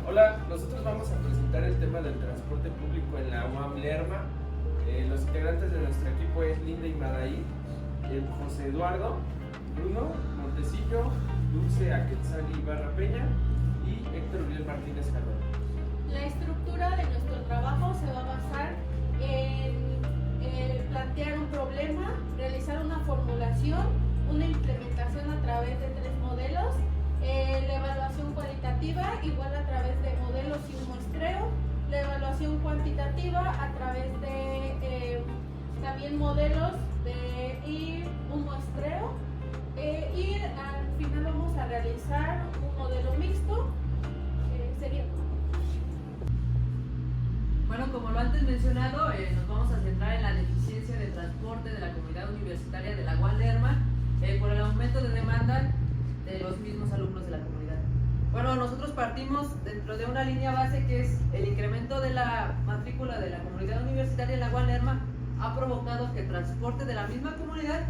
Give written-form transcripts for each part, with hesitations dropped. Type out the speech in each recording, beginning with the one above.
Hola, nosotros vamos a presentar el tema del transporte público en la UAM Lerma. Los integrantes de nuestro equipo es Linda y Madaí, José Eduardo, Bruno Montecillo, Dulce Aquetzali Barra Peña y Héctor Uriel Martínez Cardona. La estructura de nuestro trabajo se va a basar en plantear un problema, realizar una formulación, una implementación a través de 3 modelos, la evaluación cualitativa igual a través de modelos y un muestreo, la evaluación cuantitativa a través de también modelos y un muestreo, y al final vamos a realizar un modelo mixto. Sería Bueno, como lo antes mencionado, nos vamos a centrar en la deficiencia de transporte de la comunidad universitaria de la UAM Lerma por el aumento de demanda de los mismos alumnos de la comunidad. Bueno, nosotros partimos dentro de una línea base que es el incremento de la matrícula de la comunidad universitaria de la UAM Lerma ha provocado que el transporte de la misma comunidad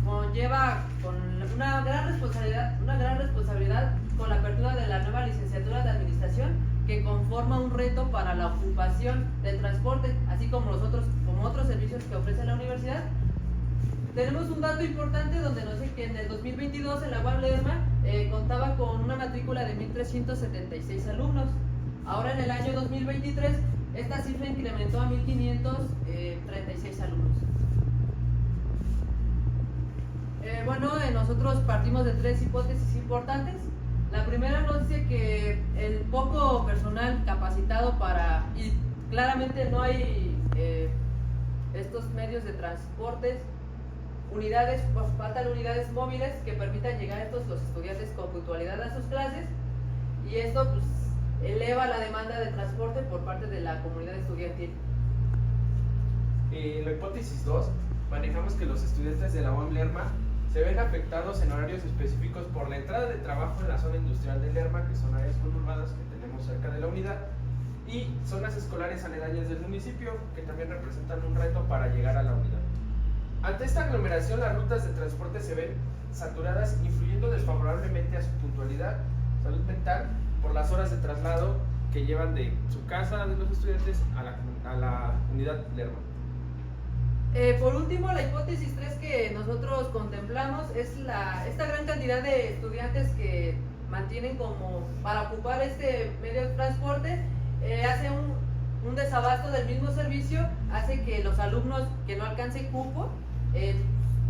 conlleva con una gran responsabilidad con la apertura de la nueva licenciatura de Administración, que conforma un reto para la ocupación del transporte, así como otros servicios que ofrece la universidad. Tenemos un dato importante donde nos dice que en el 2022 en la UAM Lerma contaba con una matrícula de 1,376 alumnos. Ahora en el año 2023 esta cifra incrementó a 1,536 alumnos. Nosotros partimos de 3 hipótesis importantes. La primera nos dice que el poco personal capacitado y claramente no hay estos medios de transportes, faltan unidades móviles que permitan llegar a los estudiantes con puntualidad a sus clases, y esto eleva la demanda de transporte por parte de la comunidad estudiantil. En la hipótesis 2, manejamos que los estudiantes de la UAM Lerma se ven afectados en horarios específicos por la entrada de trabajo en la zona industrial de Lerma, que son áreas conurbadas que tenemos cerca de la unidad, y zonas escolares aledañas del municipio, que también representan un reto para llegar a la unidad. Ante esta aglomeración, las rutas de transporte se ven saturadas, influyendo desfavorablemente a su puntualidad, salud mental, por las horas de traslado que llevan de su casa de los estudiantes a la unidad Lerma. Por último, la hipótesis 3 que nosotros contemplamos es esta gran cantidad de estudiantes que mantienen como para ocupar este medio de transporte, hace un desabasto del mismo servicio, hace que los alumnos que no alcancen cupo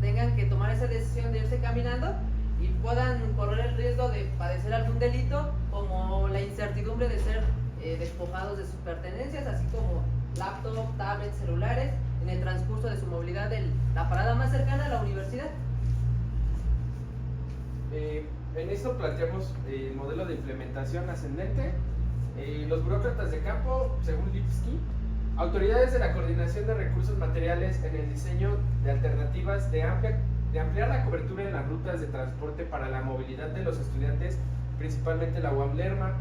tengan que tomar esa decisión de irse caminando y puedan correr el riesgo de padecer algún delito, como la incertidumbre de ser despojados de sus pertenencias, así como laptop, tablets, celulares, en el transcurso de su movilidad de la parada más cercana a la universidad. En esto planteamos el modelo de implementación ascendente. Los burócratas de campo, según Lipsky, autoridades de la coordinación de recursos materiales en el diseño de alternativas de ampliar la cobertura en las rutas de transporte para la movilidad de los estudiantes, principalmente la UAM Lerma,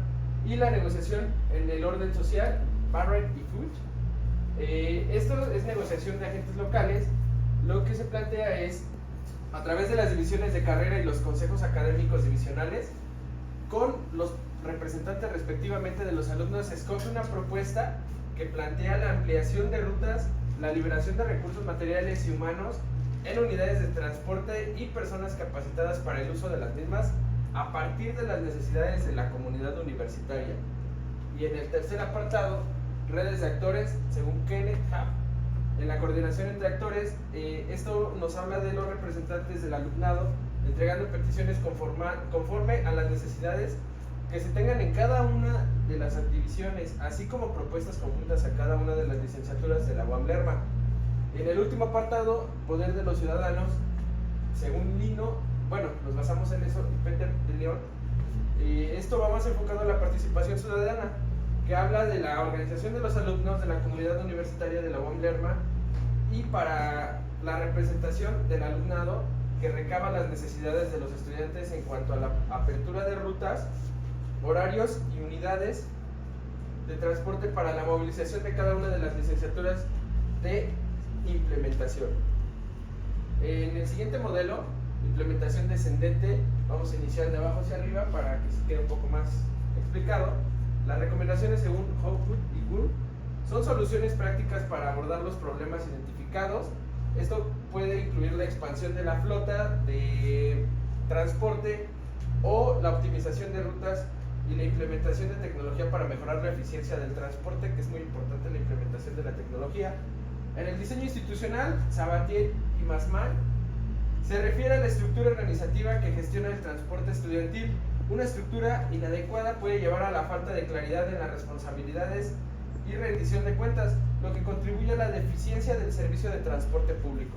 y la negociación en el orden social, Barrett y Fuchs. Esto es negociación de agentes locales. Lo que se plantea es, a través de las divisiones de carrera y los consejos académicos divisionales, con los representantes respectivamente de los alumnos, se escoge una propuesta que plantea la ampliación de rutas, la liberación de recursos materiales y humanos en unidades de transporte y personas capacitadas para el uso de las mismas a partir de las necesidades de la comunidad universitaria. Y en el tercer apartado, redes de actores, según Kenneth Hub. En la coordinación entre actores, esto nos habla de los representantes del alumnado entregando peticiones conforme a las necesidades que se tengan en cada una de las divisiones, así como propuestas conjuntas a cada una de las licenciaturas de la UAM Lerma. En el último apartado, poder de los ciudadanos, según Lino, nos basamos en eso, Peter de León. Esto va más enfocado a la participación ciudadana, que habla de la organización de los alumnos de la comunidad universitaria de la UAM Lerma y para la representación del alumnado, que recaba las necesidades de los estudiantes en cuanto a la apertura de rutas, horarios y unidades de transporte para la movilización de cada una de las licenciaturas de implementación. En el siguiente modelo, implementación descendente, vamos a iniciar de abajo hacia arriba para que se quede un poco más explicado, las recomendaciones según Hopwood y Gould son soluciones prácticas para abordar los problemas identificados. Esto puede incluir la expansión de la flota de transporte o la optimización de rutas y la implementación de tecnología para mejorar la eficiencia del transporte, que es muy importante la implementación de la tecnología. En el diseño institucional, Sabatier y Masman se refiere a la estructura organizativa que gestiona el transporte estudiantil. Una estructura inadecuada puede llevar a la falta de claridad en las responsabilidades y rendición de cuentas, lo que contribuye a la deficiencia del servicio de transporte público.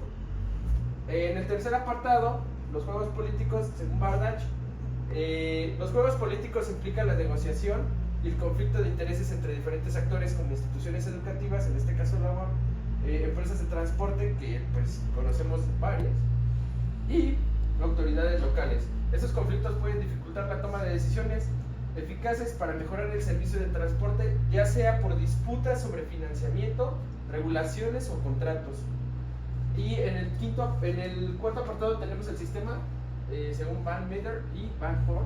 En el tercer apartado, los juegos políticos, según Bardach, los juegos políticos implican la negociación y el conflicto de intereses entre diferentes actores como instituciones educativas, en este caso la UAM, empresas de transporte, que pues conocemos varias, y autoridades locales. Estos conflictos pueden dificultar la toma de decisiones eficaces para mejorar el servicio de transporte, ya sea por disputas sobre financiamiento, regulaciones o contratos. Y en el cuarto apartado tenemos el sistema, según Van Meter y Van Horn.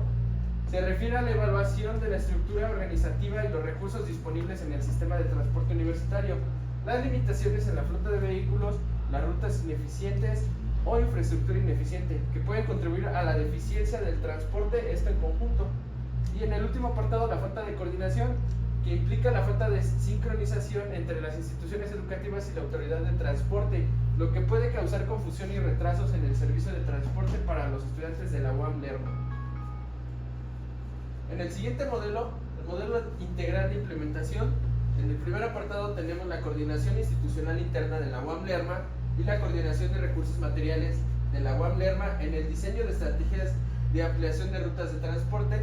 Se refiere a la evaluación de la estructura organizativa y los recursos disponibles en el sistema de transporte universitario, las limitaciones en la flota de vehículos, las rutas ineficientes o infraestructura ineficiente, que pueden contribuir a la deficiencia del transporte, esto en conjunto. Y en el último apartado, la falta de coordinación, que implica la falta de sincronización entre las instituciones educativas y la autoridad de transporte, lo que puede causar confusión y retrasos en el servicio de transporte para los estudiantes de la UAM Lerma. En el siguiente modelo, el modelo integral de implementación, en el primer apartado tenemos la coordinación institucional interna de la UAM Lerma y la coordinación de recursos materiales de la UAM Lerma en el diseño de estrategias de ampliación de rutas de transporte.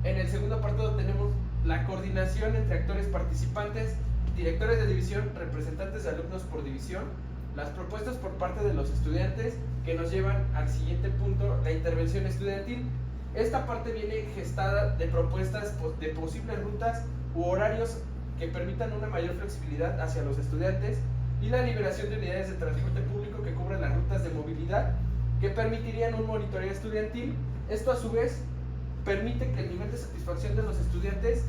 En el segundo apartado tenemos la coordinación entre actores participantes, directores de división, representantes de alumnos por división, las propuestas por parte de los estudiantes, que nos llevan al siguiente punto, la intervención estudiantil. Esta parte viene gestada de propuestas de posibles rutas u horarios que permitan una mayor flexibilidad hacia los estudiantes, y la liberación de unidades de transporte público que cubran las rutas de movilidad que permitirían un monitoreo estudiantil. Esto a su vez permite que el nivel de satisfacción de los estudiantes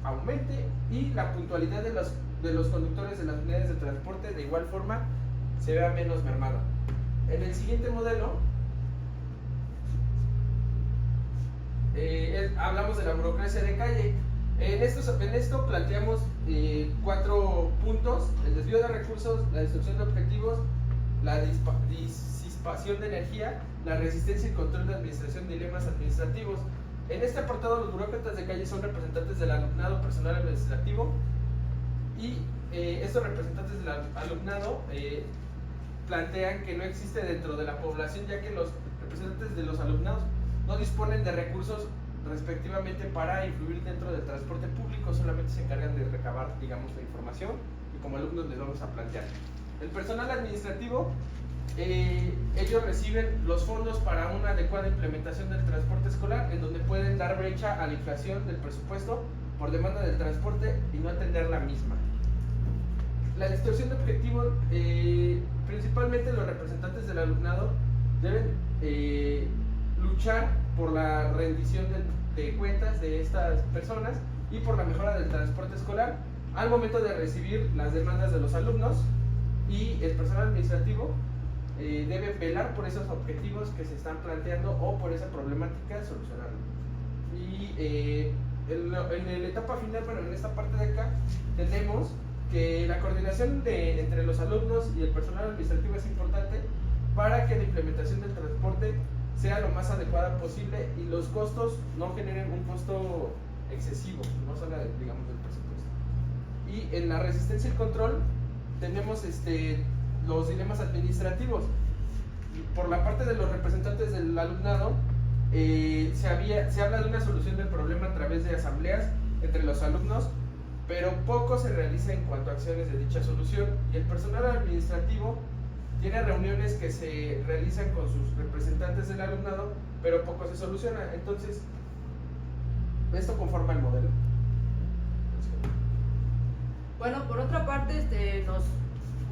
aumente y la puntualidad de los conductores de las unidades de transporte de igual forma se vea menos mermada. En el siguiente modelo hablamos de la burocracia de calle. En esto planteamos 4 puntos: el desvío de recursos, la destrucción de objetivos, la disipación de energía, la resistencia y control de administración de dilemas administrativos. En este apartado, los burócratas de calle son representantes del alumnado, personal administrativo, y estos representantes del alumnado plantean que no existe dentro de la población, ya que los representantes de los alumnados no disponen de recursos respectivamente para influir dentro del transporte público, solamente se encargan de recabar, digamos, la información, y como alumnos les vamos a plantear. El personal administrativo, ellos reciben los fondos para una adecuada implementación del transporte escolar, en donde pueden dar brecha a la inflación del presupuesto por demanda del transporte y no atender la misma. La distorsión de objetivos, principalmente los representantes del alumnado deben luchar por la rendición de cuentas de estas personas y por la mejora del transporte escolar al momento de recibir las demandas de los alumnos, y el personal administrativo debe velar por esos objetivos que se están planteando o por esa problemática solucionarlo. Y en la etapa final, bueno, en esta parte de acá tenemos que la coordinación entre los alumnos y el personal administrativo es importante para que la implementación del transporte sea lo más adecuada posible y los costos no generen un costo excesivo, no solo, digamos, del presupuesto. Y en la resistencia y control tenemos los dilemas administrativos. Por la parte de los representantes del alumnado, se habla de una solución del problema a través de asambleas entre los alumnos, pero poco se realiza en cuanto a acciones de dicha solución, y el personal administrativo tiene reuniones que se realizan con sus representantes del alumnado, pero poco se soluciona. Entonces, esto conforma el modelo. Bueno, por otra parte, nos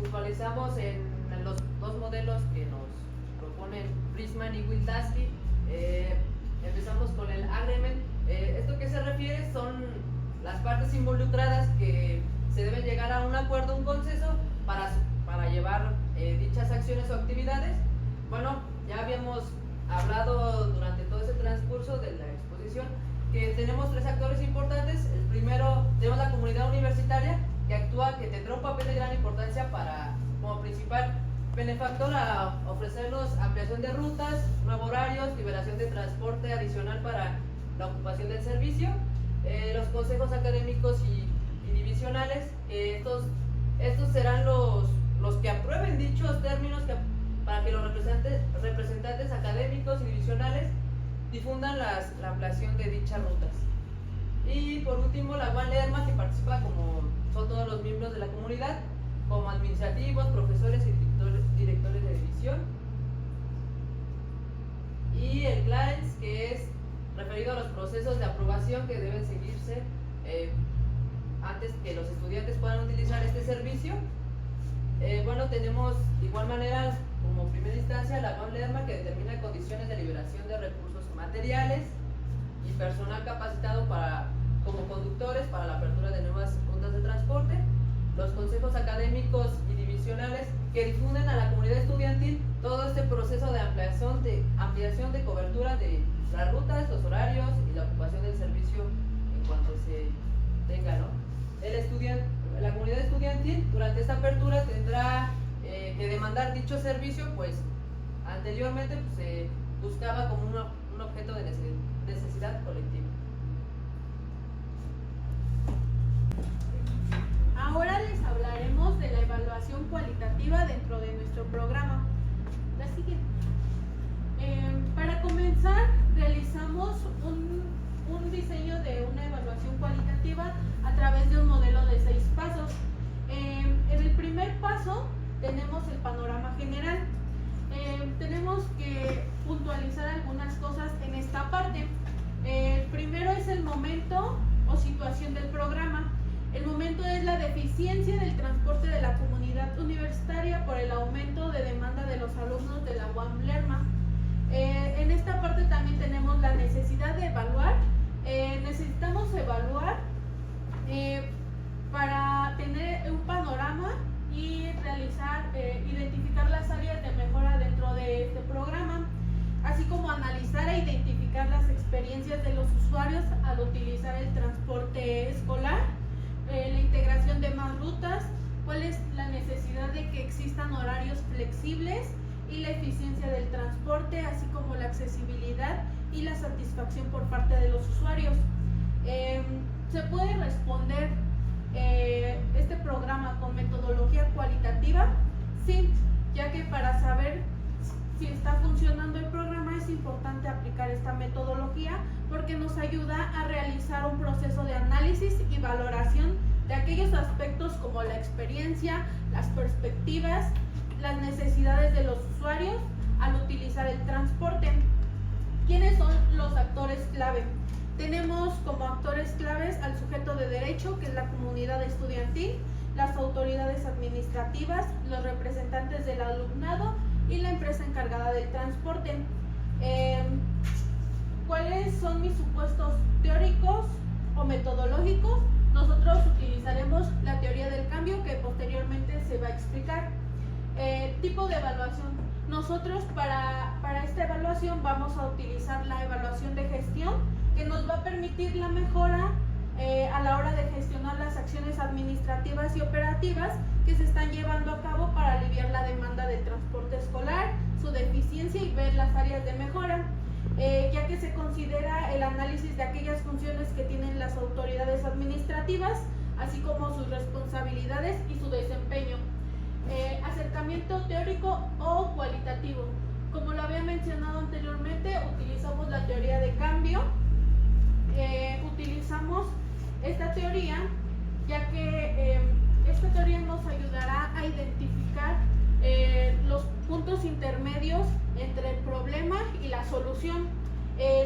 puntualizamos en los dos modelos que nos proponen Prisman y Wildasky. Empezamos con el agreement. ¿Esto qué se refiere? involucradas que se deben llegar a un acuerdo, un consenso para llevar dichas acciones o actividades. Bueno, ya habíamos hablado durante todo ese transcurso de la exposición que tenemos 3 actores importantes. El primero, tenemos la comunidad universitaria que tendrá un papel de gran importancia como principal benefactor a ofrecernos ampliación de rutas, nuevos horarios, liberación de transporte adicional para la ocupación del servicio. Los consejos académicos y divisionales, estos serán los que aprueben dichos términos para que los representantes académicos y divisionales difundan la ampliación de dichas rutas. Y por último, la UAN Lerma, que participa como son todos los miembros de la comunidad, como administrativos, profesores y directores de división. Y el CLAENS, que es referido a los procesos de aprobación que deben seguirse antes que los estudiantes puedan utilizar este servicio. Bueno, tenemos de igual manera como primera instancia la UAN Lerma, que determina condiciones de liberación de recursos materiales y personal capacitado como conductores para la apertura de nuevas rutas de transporte. Los consejos académicos y divisionales, que difunden a la comunidad estudiantil todo este proceso de ampliación de cobertura de las rutas, los horarios y la ocupación del servicio en cuanto se tenga, ¿no? La comunidad estudiantil durante esta apertura tendrá que demandar dicho servicio, pues anteriormente se buscaba como un objeto de necesidad colectiva. Ahora les hablaremos de la evaluación cualitativa dentro de nuestro programa. La siguiente. Para comenzar, realizamos un diseño de una evaluación cualitativa a través de un modelo de 6 pasos. En el primer paso tenemos el panorama general. Tenemos que puntualizar algunas cosas en esta parte. El primero es el momento o situación del programa. El momento es la deficiencia del transporte de la comunidad universitaria por el aumento de demanda de los alumnos de la UAM Lerma. En esta parte también tenemos la necesidad de evaluar. Necesitamos evaluar para tener un panorama y identificar las áreas de mejora dentro de este programa, así como analizar e identificar las experiencias de los usuarios al utilizar el transporte escolar, la integración de más rutas, cuál es la necesidad de que existan horarios flexibles y la eficiencia del transporte, así como la accesibilidad y la satisfacción por parte de los usuarios. Se puede responder este programa con metodología cualitativa, sí, ya que para saber si está funcionando el programa es importante aplicar esta metodología porque nos ayuda a realizar un proceso de análisis y valoración de aquellos aspectos como la experiencia, las perspectivas, las necesidades de los usuarios al utilizar el transporte. ¿Quiénes son los actores clave? Tenemos como actores claves al sujeto de derecho, que es la comunidad estudiantil, las autoridades administrativas, los representantes del alumnado y la empresa encargada del transporte. ¿Cuáles son mis supuestos teóricos o metodológicos? Nosotros utilizaremos la teoría del cambio, que posteriormente se va a explicar. Tipo de evaluación. Nosotros para esta evaluación vamos a utilizar la evaluación de gestión, que nos va a permitir la mejora a la hora de gestionar las acciones administrativas y operativas que se están llevando a cabo para aliviar la demanda del transporte escolar, su deficiencia y ver las áreas de mejora, ya que se considera el análisis de aquellas funciones que tienen las autoridades administrativas, así como sus responsabilidades y su desempeño. Acercamiento teórico o cualitativo. Como lo había mencionado anteriormente, utilizamos la teoría de cambio. Utilizamos esta teoría ya que esta teoría nos ayudará a identificar los puntos intermedios entre el problema y la solución.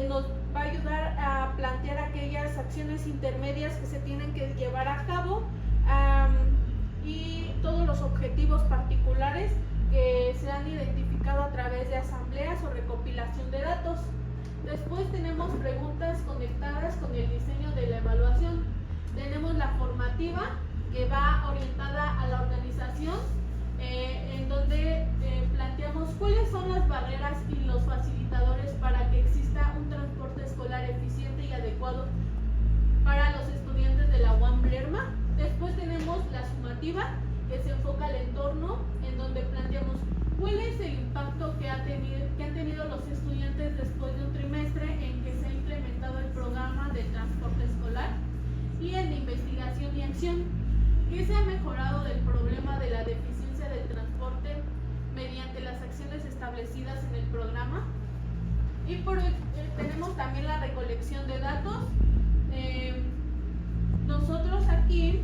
Nos va a ayudar a plantear aquellas acciones intermedias que se tienen que llevar a cabo y todos los objetivos particulares que se han identificado a través de asambleas o recopilación de datos. Después tenemos preguntas conectadas con el diseño de la evaluación. Tenemos la formativa, que va orientada a la organización, en donde planteamos cuáles son las barreras y los facilitadores para que exista un transporte escolar eficiente y adecuado para los estudiantes de la UAM Lerma. Después tenemos la sumativa, que se enfoca al entorno, en donde planteamos cuál es el impacto que han tenido los estudiantes después de un trimestre en que se ha implementado el programa de transporte escolar. Y en investigación y acción, ¿qué se ha mejorado del problema de la deficiencia del transporte mediante las acciones establecidas en el programa? Y tenemos también la recolección de datos. Nosotros aquí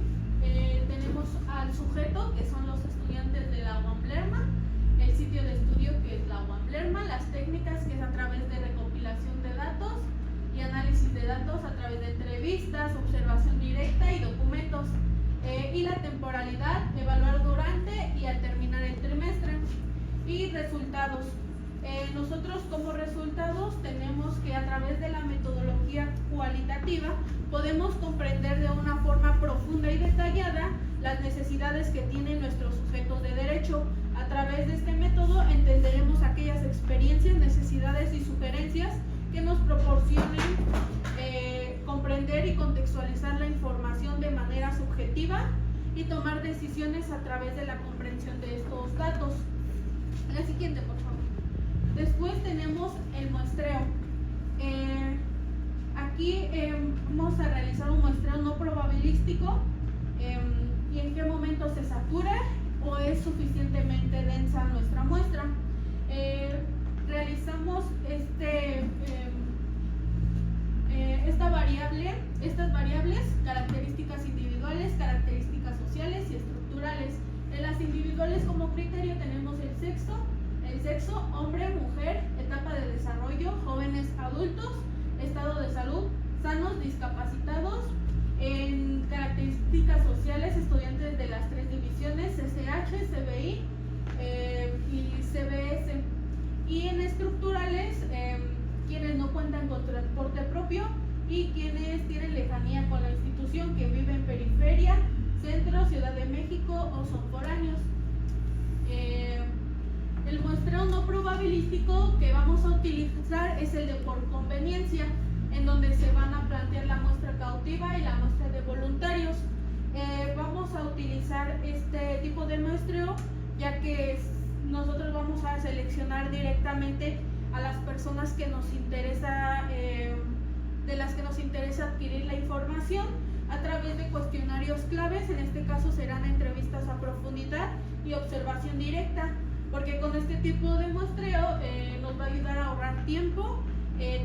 tenemos al sujeto, que son los estudiantes de la UAM Lerma, el sitio de estudio, que es la UAM Lerma, las técnicas, que es a través de recopilación de datos y análisis de datos a través de entrevistas, observación directa y documentos, y la temporalidad, evaluar durante y al terminar el trimestre. Y resultados. Nosotros como resultados tenemos que a través de la metodología cualitativa podemos comprender de una forma profunda y detallada las necesidades que tienen nuestros sujetos de derecho. A través de este método entenderemos aquellas experiencias, necesidades y sugerencias que nos proporcionen comprender y contextualizar la información de manera subjetiva y tomar decisiones a través de la comprensión de estos datos. La siguiente, por favor. Después tenemos el muestreo. Aquí vamos a realizar un muestreo no probabilístico, y en qué momento se satura o es suficientemente densa nuestra muestra. Realizamos estas variables, características individuales, características sociales y estructurales. En las individuales como criterio tenemos el sexo, hombre, mujer, etapa de desarrollo, jóvenes, adultos, estado de salud, sanos, discapacitados. En características sociales, estudiantes de las 3 divisiones, CCH, CBI y CBS. Y en estructurales, quienes no cuentan con transporte propio y quienes tienen lejanía con la institución, que viven en periferia, centro, Ciudad de México o son foráneos. El muestreo no probabilístico que vamos a utilizar es el de por conveniencia, en donde se van a plantear la muestra cautiva y la muestra de voluntarios. Vamos a utilizar este tipo de muestreo ya que nosotros vamos a seleccionar directamente a las personas que nos interesa, de las que nos interesa adquirir la información a través de cuestionarios claves. En este caso serán entrevistas a profundidad y observación directa, porque con este tipo de muestreo nos va a ayudar a ahorrar tiempo,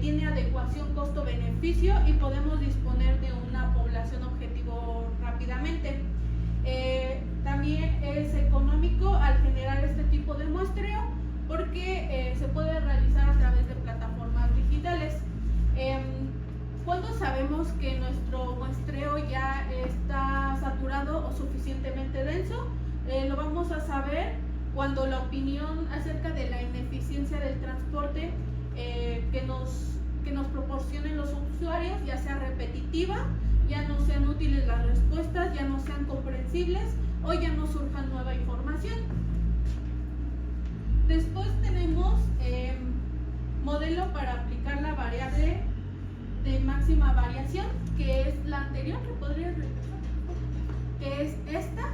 tiene adecuación costo-beneficio y podemos disponer de una población objetivo rápidamente. También es económico al generar este tipo de muestreo porque se puede realizar a través de plataformas digitales. ¿Cuándo sabemos que nuestro muestreo ya está saturado o suficientemente denso? Lo vamos a saber cuando la opinión acerca de la ineficiencia del transporte que nos proporcionen los usuarios ya sea repetitiva, ya no sean útiles las respuestas, ya no sean comprensibles o ya no surja nueva información. Después tenemos modelo para aplicar la variable de máxima variación, que es la anterior, que podrías repasar, que es esta.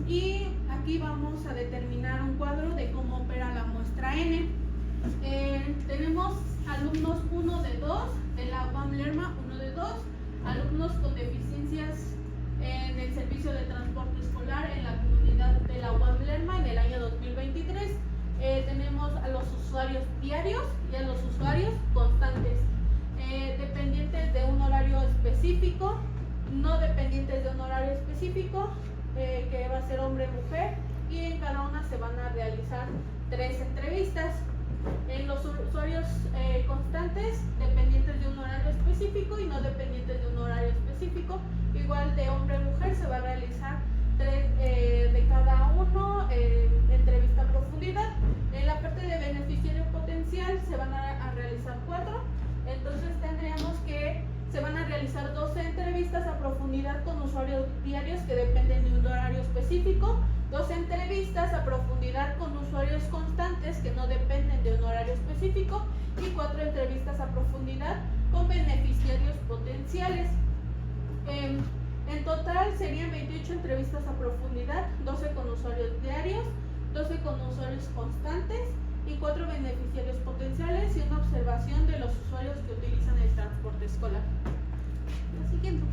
Y aquí vamos a determinar un cuadro de cómo opera la muestra N. Tenemos alumnos 1 de 2 de la UAM Lerma, 1 de 2, alumnos con deficiencias en el servicio de transporte escolar en la comunidad de la UAM Lerma en el año 2023. Tenemos a los usuarios diarios y a los usuarios constantes, dependientes de un horario específico, no dependientes de un horario específico, que va a ser hombre-mujer, y en cada una se van a realizar 3 entrevistas. En los usuarios constantes, dependientes de un horario específico y no dependientes de un horario específico, igual de hombre-mujer se va a realizar 3 de cada uno, entrevista a profundidad. En la parte de beneficiario potencial se van a realizar 4, entonces tendríamos que se van a realizar 12 entrevistas entrevistas a profundidad con usuarios diarios que dependen de un horario específico, 2 entrevistas a profundidad con usuarios constantes que no dependen de un horario específico y 4 entrevistas a profundidad con beneficiarios potenciales. En total serían 28 entrevistas a profundidad, 12 con usuarios diarios, 12 con usuarios constantes y 4 beneficiarios potenciales y una observación de los usuarios que utilizan el transporte escolar. La siguiente.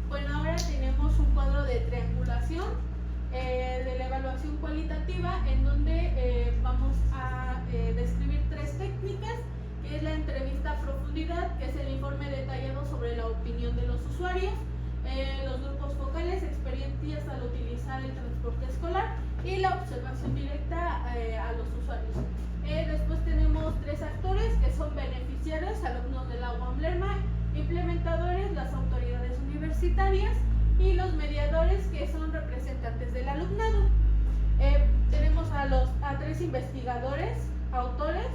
Bueno, ahora tenemos un cuadro de triangulación de la evaluación cualitativa en donde vamos a describir 3 técnicas, que es la entrevista a profundidad, que es el informe detallado sobre la opinión de los usuarios, los grupos focales, experiencias al utilizar el transporte escolar y la observación directa a los usuarios. Después tenemos 3 actores que son beneficiarios, alumnos de la UAM Lerma, implementadores, las autoridades universitarias y los mediadores, que son representantes del alumnado. Tenemos a 3 investigadores, autores.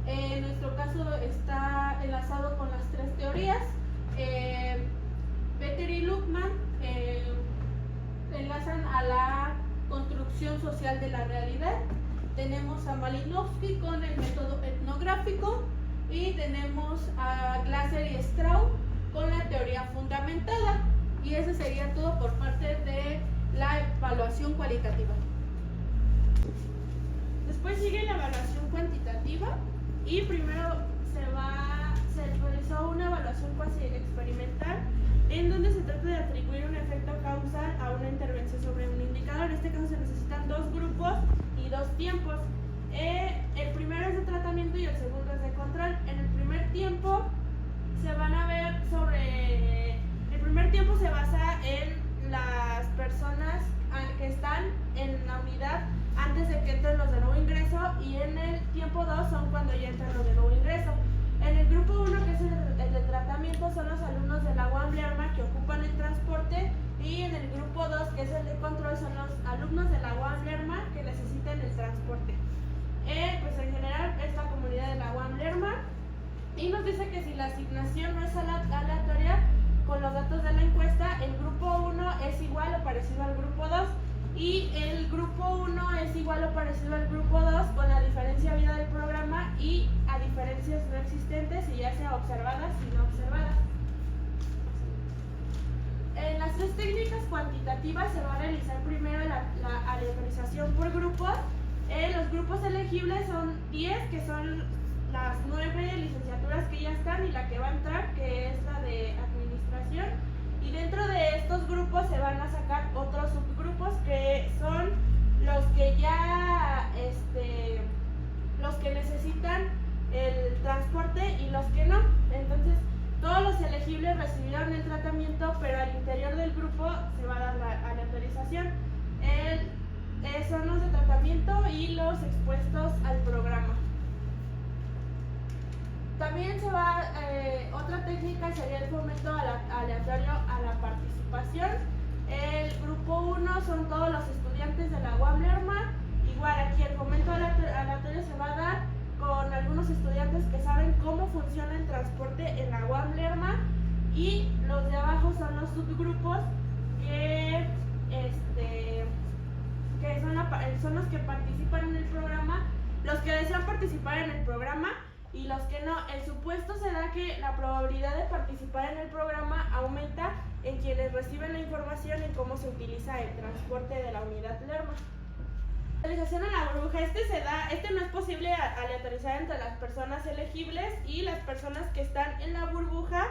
En nuestro caso está enlazado con las 3 teorías. Becker y Luckman enlazan a la construcción social de la realidad. Tenemos a Malinowski con el método etnográfico y tenemos a Glasser y Strauss con la teoría fundamentada. Y eso sería todo por parte de la evaluación cualitativa. Después sigue la evaluación cuantitativa y primero se realizó una evaluación cuasi experimental en donde se trata de atribuir un efecto causal a una intervención sobre un indicador. En este caso se necesitan 2 grupos y 2 tiempos. El primero es de tratamiento y el segundo es de control. En el primer tiempo se van a ver sobre... El primer tiempo se basa en las personas que están en la unidad antes de que entren los de nuevo ingreso, y en el tiempo 2 son cuando ya entran los de nuevo ingreso. En el grupo 1, que es el de tratamiento, son los alumnos de la UAM Lerma que ocupan el transporte, y en el grupo 2, que es el de control, son los alumnos de la UAM Lerma que necesitan el transporte. Pues en general es la comunidad de la UAM Lerma, y nos dice que si la asignación no es aleatoria con los datos de la encuesta, el grupo 1 es igual o parecido al grupo 2, y el grupo 1 es igual o parecido al grupo 2 con la diferencia habida del programa y a diferencias no existentes, y ya sea observadas y no observadas. En las 3 técnicas cuantitativas se va a realizar primero la aleatorización por grupos. Los grupos elegibles son 10, que son las 9 licenciaturas que ya están y la que va a entrar, que es la de administración. Y dentro de estos grupos se van a sacar otros subgrupos, que son los que ya los que necesitan el transporte y los que no. Entonces todos los elegibles recibieron el tratamiento, pero al interior del grupo se va a dar la aleatorización. Son los de tratamiento y los expuestos al programa. También se va, otra técnica sería el fomento aleatorio a la participación. El grupo 1 son todos los estudiantes de la UAM Lerma. Igual aquí el fomento aleatorio se va a dar con algunos estudiantes que saben cómo funciona el transporte en la UAM Lerma, y los de abajo son los subgrupos que son los que participan en el programa, los que desean participar en el programa y los que no. El supuesto se da que la probabilidad de participar en el programa aumenta en quienes reciben la información en cómo se utiliza el transporte de la unidad Lerma. Aleatorización a la burbuja. No es posible aleatorizar entre las personas elegibles, y las personas que están en la burbuja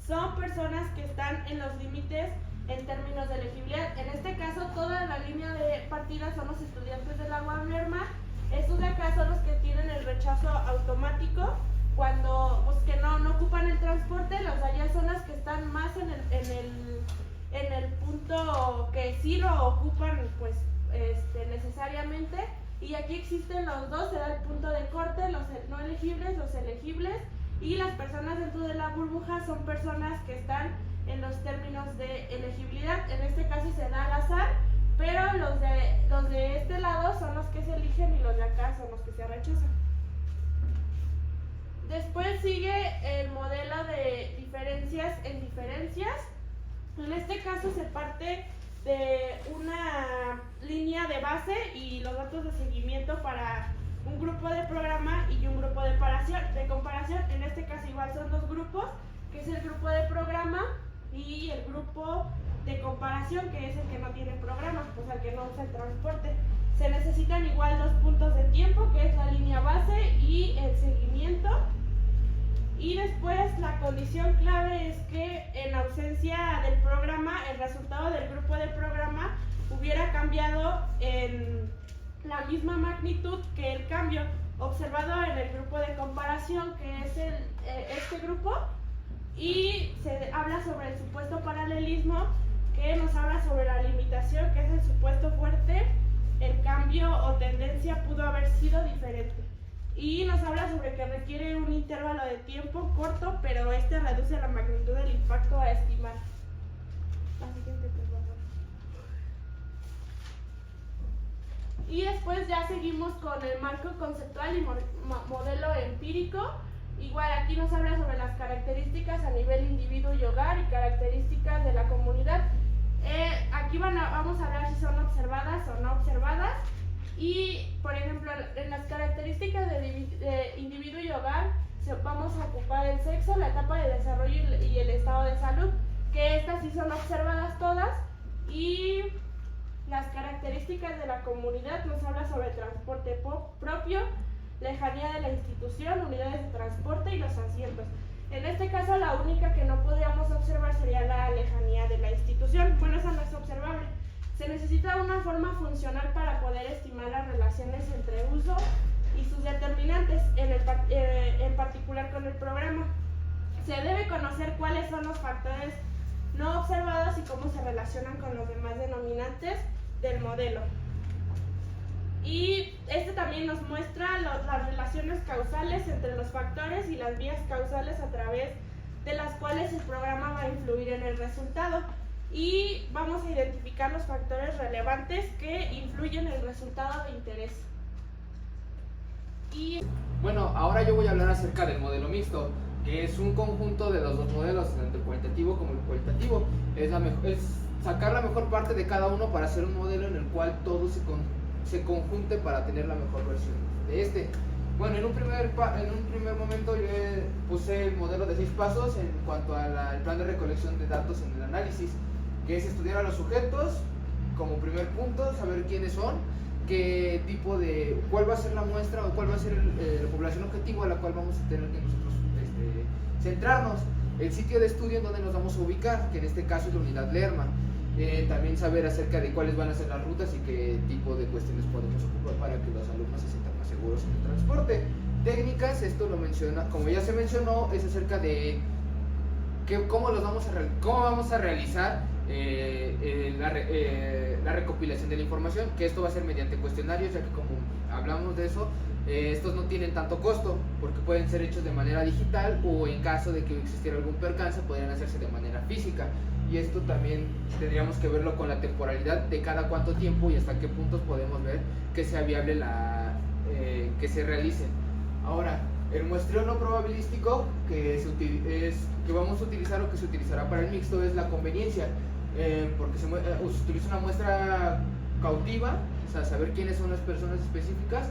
son personas que están en los límites en términos de elegibilidad. En este caso, toda la línea de partida son los estudiantes de la UAM Lerma. Estos de acá son los que tienen el rechazo automático cuando que no ocupan el transporte. Los de allá son las que están más en el punto que sí lo ocupan necesariamente. Y aquí existen los dos, se da el punto de corte, los no elegibles, los elegibles, y las personas dentro de la burbuja son personas que están en los términos de elegibilidad. En este caso se da al azar, pero los de este lado son los que se eligen y los de acá son los que se rechazan. Después sigue el modelo de diferencias en diferencias. En este caso se parte de una línea de base y los datos de seguimiento para un grupo de programa y un grupo de comparación. En este caso igual son dos grupos, que es el grupo de programa y el grupo de comparación, que es el que no tiene programa, pues el que no usa el transporte. Se necesitan igual dos puntos de tiempo, que es la línea base y el seguimiento. Y después la condición clave es que en ausencia del programa, el resultado del grupo de programa hubiera cambiado en la misma magnitud que el cambio observado en el grupo de comparación, que es este grupo, y se habla sobre el supuesto paralelismo, que nos habla sobre la limitación, que es el supuesto fuerte, el cambio o tendencia pudo haber sido diferente. Y nos habla sobre que requiere un intervalo de tiempo corto, pero este reduce la magnitud del impacto a estimar. La siguiente, por favor. Y después ya seguimos con el marco conceptual y modelo empírico. Igual aquí nos habla sobre las características a nivel individuo y hogar y características de la comunidad. Aquí vamos a hablar si son observadas o no observadas. Y, por ejemplo, en las características de individuo y hogar vamos a ocupar el sexo, la etapa de desarrollo y el estado de salud, que estas sí son observadas todas. Y las características de la comunidad nos habla sobre transporte propio, lejanía de la institución, unidades de transporte y los asientos. En este caso, la única que no podríamos observar sería la lejanía de la institución. Bueno, esa no es observable. Se necesita una forma funcional para poder estimar las relaciones entre uso y sus determinantes, en particular con el programa. Se debe conocer cuáles son los factores no observados y cómo se relacionan con los demás denominantes del modelo. Y este también nos muestra las relaciones causales entre los factores y las vías causales a través de las cuales el programa va a influir en el resultado. Y vamos a identificar los factores relevantes que influyen en el resultado de interés. Bueno, ahora yo voy a hablar acerca del modelo mixto, que es un conjunto de los dos modelos, tanto el cualitativo como el cualitativo. Es sacar la mejor parte de cada uno para hacer un modelo en el cual todo se conjunte para tener la mejor versión de este. Bueno, en un primer momento yo puse el modelo de 6 pasos en cuanto al plan de recolección de datos en el análisis, que es estudiar a los sujetos como primer punto, saber quiénes son, qué tipo de, cuál va a ser la muestra o cuál va a ser la población objetivo a la cual vamos a tener que nosotros centrarnos, el sitio de estudio en donde nos vamos a ubicar, que en este caso es la unidad Lerma. También saber acerca de cuáles van a ser las rutas y qué tipo de cuestiones podemos ocupar para que los alumnos se sientan más seguros en el transporte. Técnicas, esto lo menciona, como ya se mencionó, es acerca de cómo vamos a realizar la recopilación de la información, que esto va a ser mediante cuestionarios, ya que como hablamos de eso, estos no tienen tanto costo, porque pueden ser hechos de manera digital o en caso de que existiera algún percance, podrían hacerse de manera física. Y esto también tendríamos que verlo con la temporalidad de cada cuánto tiempo y hasta qué puntos podemos ver que sea viable que se realicen. Ahora, el muestreo no probabilístico que vamos a utilizar o que se utilizará para el mixto es la conveniencia, porque se utiliza una muestra cautiva, o sea, saber quiénes son las personas específicas.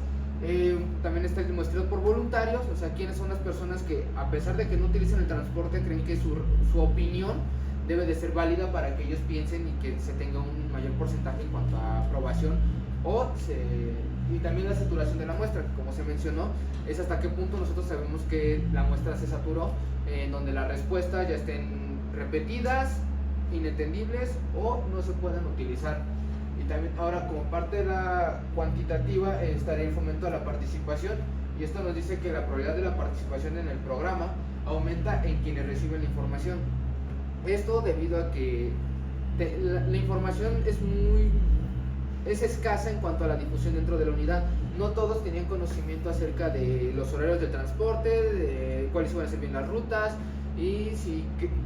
También está el muestreo por voluntarios, o sea, quiénes son las personas que, a pesar de que no utilicen el transporte, creen que su opinión debe de ser válida para que ellos piensen y que se tenga un mayor porcentaje en cuanto a aprobación y también la saturación de la muestra, que como se mencionó, es hasta qué punto nosotros sabemos que la muestra se saturó, donde las respuestas ya estén repetidas, inentendibles o no se puedan utilizar. Y también ahora, como parte de la cuantitativa, estaría el fomento a la participación, y esto nos dice que la probabilidad de la participación en el programa aumenta en quienes reciben la información. Esto debido a que la información es escasa en cuanto a la difusión dentro de la unidad. No todos tenían conocimiento acerca de los horarios de transporte, de cuáles iban a ser bien las rutas y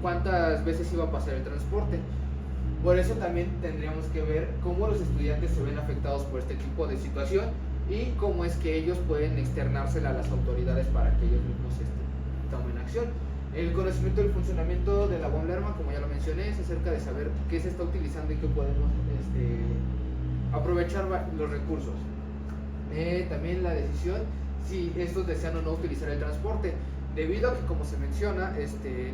cuántas veces iba a pasar el transporte. Por eso también tendríamos que ver cómo los estudiantes se ven afectados por este tipo de situación y cómo es que ellos pueden externársela a las autoridades para que ellos mismos tomen acción. El conocimiento del funcionamiento de la Von Lerma, como ya lo mencioné, es acerca de saber qué se está utilizando y qué podemos aprovechar los recursos. También la decisión si estos desean o no utilizar el transporte, debido a que, como se menciona,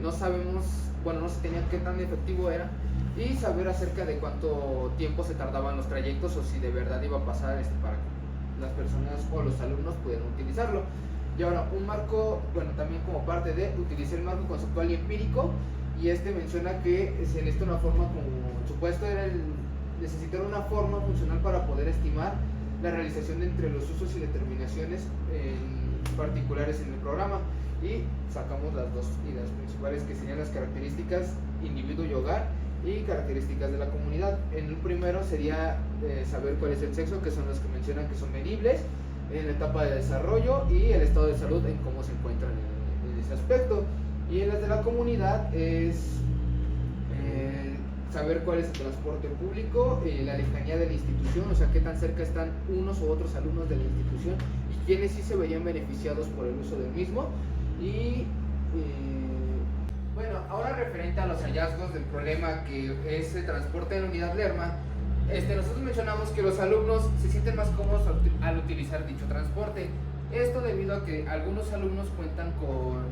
no sabemos, bueno, no se tenía qué tan efectivo era, y saber acerca de cuánto tiempo se tardaban los trayectos o si de verdad iba a pasar para que las personas o los alumnos pudieran utilizarlo. Y ahora, un marco, bueno, también como parte de utilizar el marco conceptual y empírico, y menciona que se necesita una forma, como supuesto era necesitar una forma funcional para poder estimar la realización entre los usos y determinaciones particulares en el programa, y sacamos las dos ideas principales, que serían las características individuo y hogar y características de la comunidad. En el primero sería saber cuál es el sexo, que son los que mencionan que son medibles en la etapa de desarrollo, y el estado de salud en cómo se encuentran en ese aspecto. Y en las de la comunidad es saber cuál es el transporte público, la lejanía de la institución, o sea, qué tan cerca están unos u otros alumnos de la institución y quiénes sí se veían beneficiados por el uso del mismo. Y bueno, ahora referente a los hallazgos del problema que es el transporte en la unidad Lerma, nosotros mencionamos que los alumnos se sienten más cómodos al utilizar dicho transporte. Esto debido a que algunos alumnos cuentan con,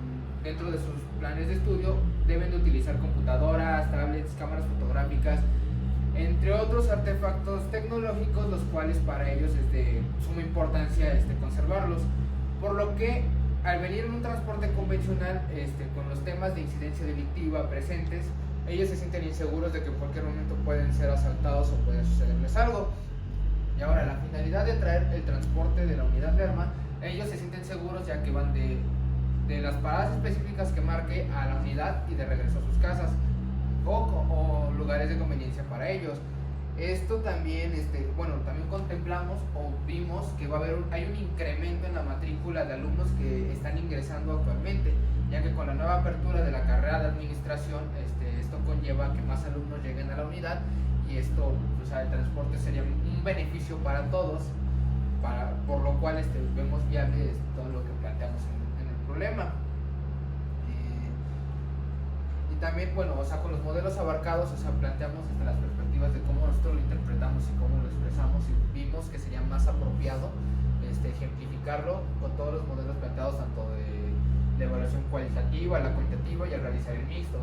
dentro de sus planes de estudio, deben de utilizar computadoras, tablets, cámaras fotográficas, entre otros artefactos tecnológicos, los cuales para ellos es de suma importancia conservarlos. Por lo que al venir en un transporte convencional, con los temas de incidencia delictiva presentes, ellos se sienten inseguros de que en cualquier momento pueden ser asaltados o puede sucederles algo. Y ahora, la finalidad de traer el transporte de la unidad Lerma, ellos se sienten seguros ya que van de las paradas específicas que marque a la unidad y de regreso a sus casas o lugares de conveniencia para ellos. Esto también, también contemplamos o vimos que hay un incremento en la matrícula de alumnos que están ingresando actualmente, ya que con la nueva apertura de la carrera de administración, esto conlleva que más alumnos lleguen a la unidad, y esto, el transporte sería un beneficio para todos, por lo cual vemos viable todo lo que planteamos en el problema. Y también, con los modelos abarcados, planteamos las perspectivas de cómo nosotros lo interpretamos y cómo lo expresamos, y vimos que sería más apropiado ejemplificarlo con todos los modelos planteados, tanto de la evaluación cualitativa, la cuantitativa y al realizar el mixto.